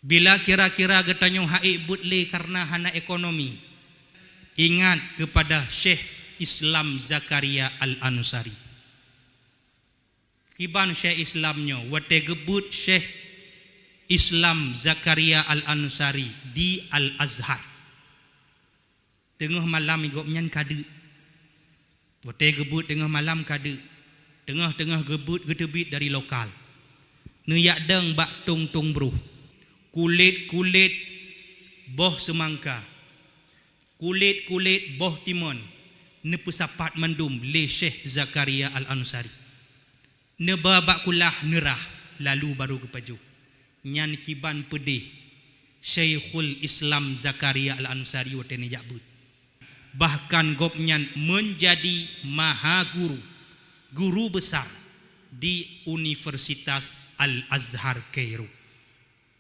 Bila kira-kira getanyo haik butle karena hana ekonomi, ingat kepada Syekh Islam Zakaria Al-Anusari. Kiban Syekh Islamnyo wate gebut Syekh Islam Zakaria Al-Anusari di Al-Azhar. Tengah malam igopnyan kade. Wate gebut tengah malam kade. Tengah-tengah gebut getebit dari lokal. Neyak deng bak tung-tung bruh. Kulit-kulit boh semangka, kulit-kulit boh timun, nepesapat mandum le Syekh Zakaria Al-Anusari. Nebabak kulah nerah lalu baru kepaju. Nyan kiban pedih Syekhul Islam Zakaria Al-Anusari watene jakbut. Bahkan gopnyan menjadi maha guru besar di Universitas Al-Azhar Kairo.